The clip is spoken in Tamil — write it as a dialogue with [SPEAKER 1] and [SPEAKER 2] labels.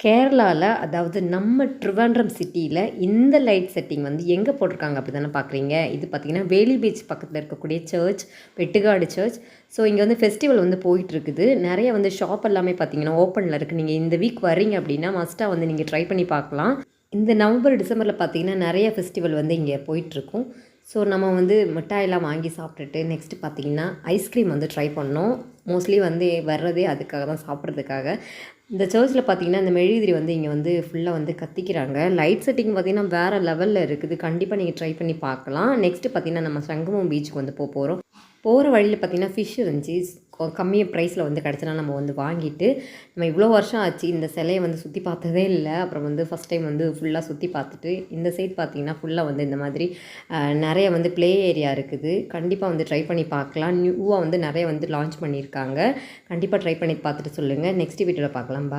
[SPEAKER 1] கேரளாவில் அதாவது நம்ம ட்ரிவாண்ட்ரம் சிட்டியில் இந்த லைட் செட்டிங் வந்து எங்கே போட்டிருக்காங்க அப்படி தானே பார்க்குறீங்க. இது பார்த்திங்கன்னா வேலி பீச் பக்கத்தில் இருக்கக்கூடிய சர்ச், வெட்டுக்காடு சர்ச். ஸோ இங்கே வந்து ஃபெஸ்டிவல் வந்து போயிட்டுருக்குது. நிறைய வந்து ஷாப் எல்லாமே பார்த்திங்கன்னா ஓப்பனில் இருக்குது. நீங்கள் இந்த வீக் வரீங்க அப்படின்னா மஸ்ட்டாக வந்து நீங்கள் ட்ரை பண்ணி பார்க்கலாம். இந்த நவம்பர் டிசம்பரில் பார்த்திங்கன்னா நிறைய ஃபெஸ்டிவல் வந்து இங்கே போயிட்டுருக்கும். ஸோ நம்ம வந்து மிட்டாயெல்லாம் வாங்கி சாப்பிட்டுட்டு நெக்ஸ்ட்டு பார்த்திங்கன்னா ஐஸ்கிரீம் வந்து ட்ரை பண்ணோம். மோஸ்ட்லி வந்து வர்றதே அதுக்காக தான், சாப்பிட்றதுக்காக. இந்த சர்ச்சில் பார்த்திங்கன்னா இந்த மெழுகுதிரி வந்து இங்கே வந்து ஃபுல்லாக வந்து கத்திக்கிறாங்க. லைட் செட்டிங் பார்த்திங்கன்னா வேறு லெவலில் இருக்குது. கண்டிப்பாக நீங்கள் ட்ரை பண்ணி பார்க்கலாம். நெக்ஸ்ட்டு பார்த்திங்கன்னா நம்ம சங்கமம் பீச்சுக்கு வந்து போகிறோம். போகிற வழியில் பார்த்திங்கன்னா ஃபிஷ் இருந்துச்சு. கம்மிய ப்ரைஸில் வந்து கிடச்சினா நம்ம வந்து வாங்கிட்டு, நம்ம இவ்வளோ வருஷம் ஆச்சு இந்த சிலையை வந்து சுற்றி பார்த்ததே இல்லை. அப்புறம் வந்து ஃபஸ்ட் டைம் வந்து ஃபுல்லாக சுற்றி பார்த்துட்டு, இந்த சைட் பார்த்திங்கன்னா ஃபுல்லாக வந்து இந்த மாதிரி நிறைய வந்து ப்ளே ஏரியா இருக்குது. கண்டிப்பாக வந்து ட்ரை பண்ணி பார்க்கலாம். நியூவாக வந்து நிறைய வந்து லான்ச் பண்ணியிருக்காங்க. கண்டிப்பாக ட்ரை பண்ணி பார்த்துட்டு சொல்லுங்கள். நெக்ஸ்ட் வீடியோவில் பார்க்கலாம்.